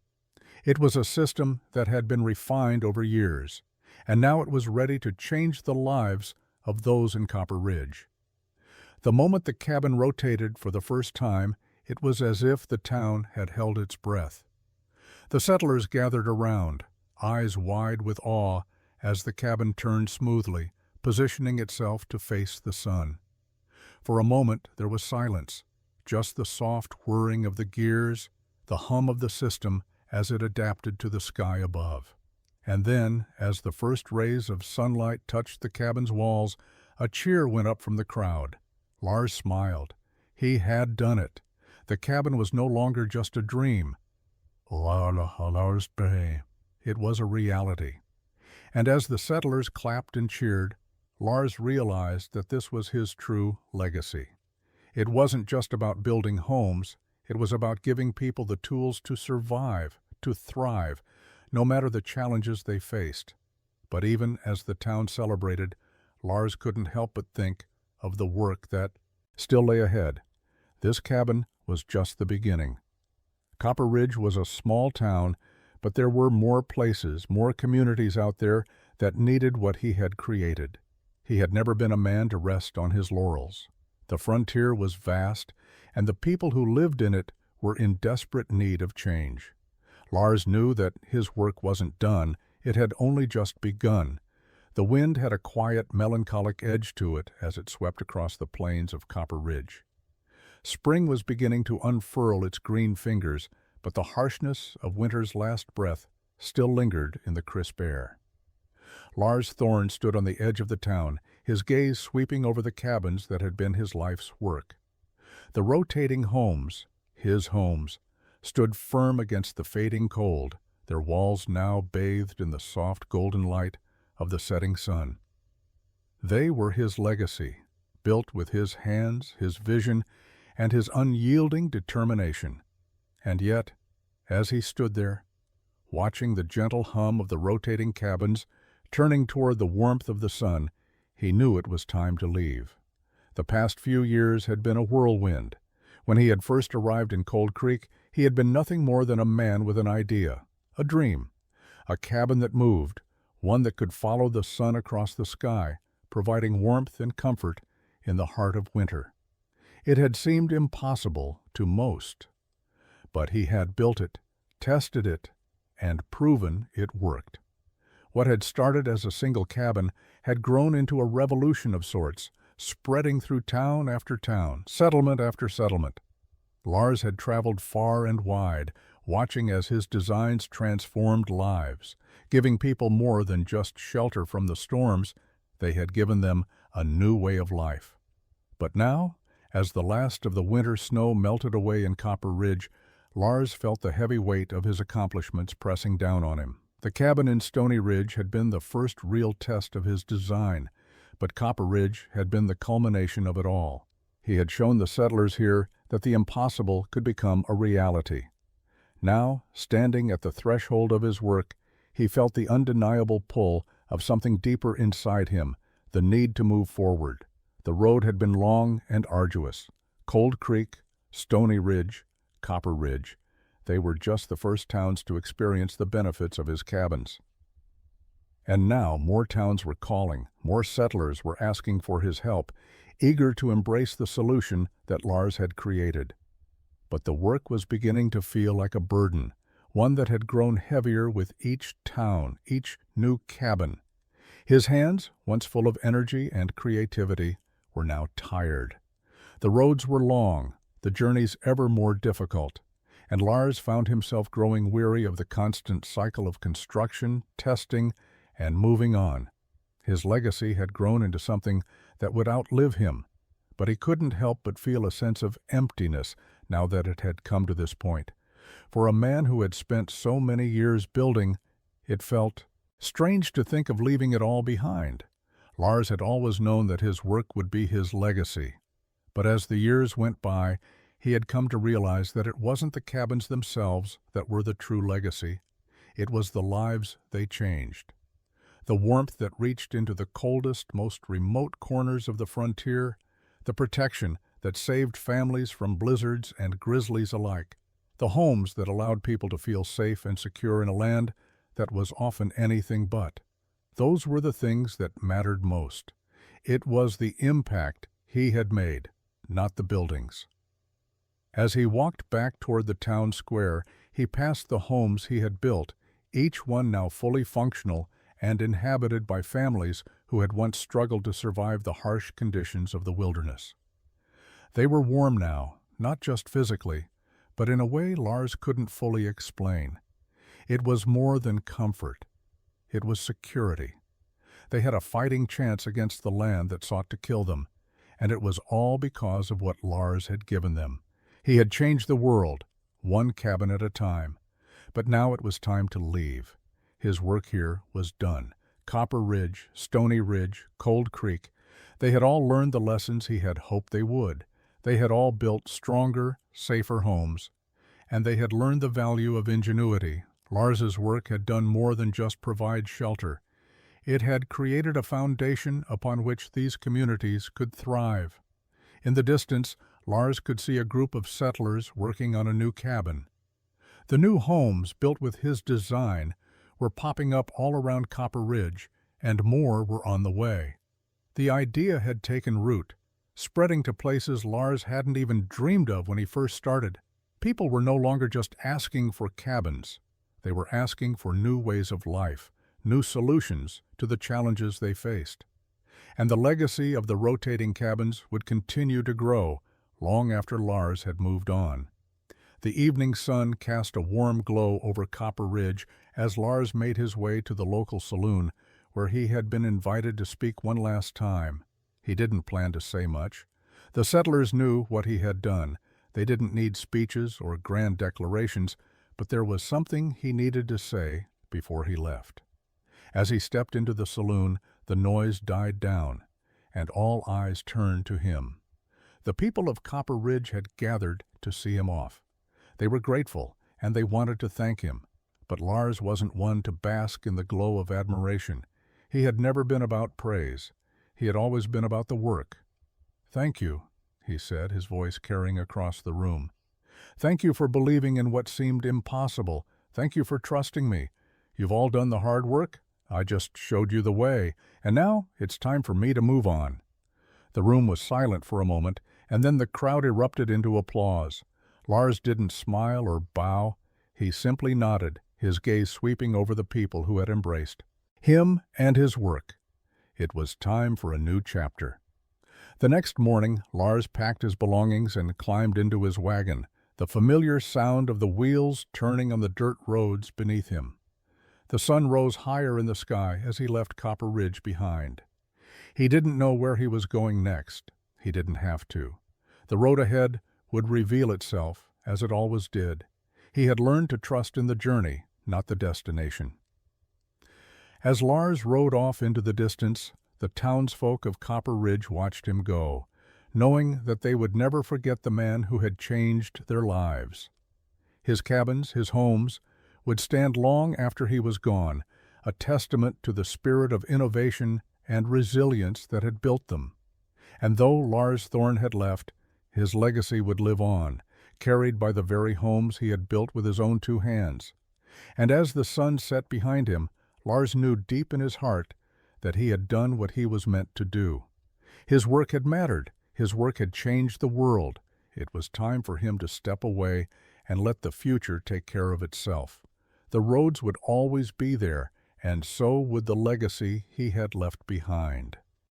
It was a system that had been refined over years, and now it was ready to change the lives of those in Copper Ridge. The moment the cabin rotated for the first time, it was as if the town had held its breath. The settlers gathered around, eyes wide with awe, as the cabin turned smoothly, positioning itself to face the sun. For a moment there was silence, just the soft whirring of the gears, the hum of the system as it adapted to the sky above. And then, as the first rays of sunlight touched the cabin's walls, a cheer went up from the crowd. Lars smiled. He had done it. The cabin was no longer just a dream. It was a reality. And as the settlers clapped and cheered, Lars realized that this was his true legacy. It wasn't just about building homes, it was about giving people the tools to survive, to thrive, no matter the challenges they faced. But even as the town celebrated, Lars couldn't help but think of the work that still lay ahead. This cabin was just the beginning. Copper Ridge was a small town, but there were more places, more communities out there that needed what he had created. He had never been a man to rest on his laurels. The frontier was vast, and the people who lived in it were in desperate need of change. Lars knew that his work wasn't done, it had only just begun. The wind had a quiet, melancholic edge to it as it swept across the plains of Copper Ridge. Spring was beginning to unfurl its green fingers, but the harshness of winter's last breath still lingered in the crisp air. Lars Thorne stood on the edge of the town, his gaze sweeping over the cabins that had been his life's work. The rotating homes, his homes, stood firm against the fading cold, their walls now bathed in the soft golden light of the setting sun. They were his legacy, built with his hands, his vision, and his unyielding determination. And yet, as he stood there, watching the gentle hum of the rotating cabins, turning toward the warmth of the sun, he knew it was time to leave. The past few years had been a whirlwind. When he had first arrived in Cold Creek, he had been nothing more than a man with an idea, a dream, a cabin that moved, one that could follow the sun across the sky, providing warmth and comfort in the heart of winter. It had seemed impossible to most, but he had built it, tested it, and proven it worked. What had started as a single cabin had grown into a revolution of sorts, spreading through town after town, settlement after settlement. Lars had traveled far and wide, watching as his designs transformed lives, giving people more than just shelter from the storms. They had given them a new way of life. But now, as the last of the winter snow melted away in Copper Ridge, Lars felt the heavy weight of his accomplishments pressing down on him. The cabin in Stony Ridge had been the first real test of his design, but Copper Ridge had been the culmination of it all. He had shown the settlers here that the impossible could become a reality. Now, standing at the threshold of his work, he felt the undeniable pull of something deeper inside him, the need to move forward. The road had been long and arduous. Cold Creek, Stony Ridge, Copper Ridge, they were just the first towns to experience the benefits of his cabins. And now more towns were calling, more settlers were asking for his help, eager to embrace the solution that Lars had created. But the work was beginning to feel like a burden, one that had grown heavier with each town, each new cabin. His hands, once full of energy and creativity, were now tired. The roads were long, the journeys ever more difficult, and Lars found himself growing weary of the constant cycle of construction, testing, and moving on. His legacy had grown into something that would outlive him, but he couldn't help but feel a sense of emptiness now that it had come to this point. For a man who had spent so many years building, it felt strange to think of leaving it all behind. Lars had always known that his work would be his legacy, but as the years went by, he had come to realize that it wasn't the cabins themselves that were the true legacy. It was the lives they changed. The warmth that reached into the coldest, most remote corners of the frontier, the protection that saved families from blizzards and grizzlies alike, the homes that allowed people to feel safe and secure in a land that was often anything but. Those were the things that mattered most. It was the impact he had made, not the buildings. As he walked back toward the town square, he passed the homes he had built, each one now fully functional and inhabited by families who had once struggled to survive the harsh conditions of the wilderness. They were warm now, not just physically, but in a way Lars couldn't fully explain. It was more than comfort. It was security. They had a fighting chance against the land that sought to kill them, and it was all because of what Lars had given them. He had changed the world, one cabin at a time. But now it was time to leave. His work here was done. Copper Ridge, Stony Ridge, Cold Creek, they had all learned the lessons he had hoped they would. They had all built stronger, safer homes, and they had learned the value of ingenuity. Lars's work had done more than just provide shelter. It had created a foundation upon which these communities could thrive. In the distance, Lars could see a group of settlers working on a new cabin. The new homes, built with his design, were popping up all around Copper Ridge, and more were on the way. The idea had taken root, spreading to places Lars hadn't even dreamed of when he first started. People were no longer just asking for cabins. They were asking for new ways of life, new solutions to the challenges they faced. And the legacy of the rotating cabins would continue to grow long after Lars had moved on. The evening sun cast a warm glow over Copper Ridge as Lars made his way to the local saloon, where he had been invited to speak one last time. He didn't plan to say much. The settlers knew what he had done. They didn't need speeches or grand declarations, but there was something he needed to say before he left. As he stepped into the saloon, the noise died down, and all eyes turned to him. The people of Copper Ridge had gathered to see him off. They were grateful, and they wanted to thank him. But Lars wasn't one to bask in the glow of admiration. He had never been about praise. He had always been about the work. "Thank you," he said, his voice carrying across the room. "Thank you for believing in what seemed impossible. Thank you for trusting me. You've all done the hard work. I just showed you the way, and now it's time for me to move on." The room was silent for a moment, and then the crowd erupted into applause. Lars didn't smile or bow. He simply nodded, his gaze sweeping over the people who had embraced him and his work. It was time for a new chapter. The next morning, Lars packed his belongings and climbed into his wagon, the familiar sound of the wheels turning on the dirt roads beneath him. The sun rose higher in the sky as he left Copper Ridge behind. He didn't know where he was going next. He didn't have to. The road ahead would reveal itself, as it always did. He had learned to trust in the journey, not the destination. As Lars rode off into the distance, the townsfolk of Copper Ridge watched him go, knowing that they would never forget the man who had changed their lives. His cabins, his homes, would stand long after he was gone, a testament to the spirit of innovation and resilience that had built them. And though Lars Thorn had left, his legacy would live on, carried by the very homes he had built with his own two hands. And as the sun set behind him, Lars knew deep in his heart that he had done what he was meant to do. His work had mattered. His work had changed the world. It was time for him to step away and let the future take care of itself. The roads would always be there, and so would the legacy he had left behind.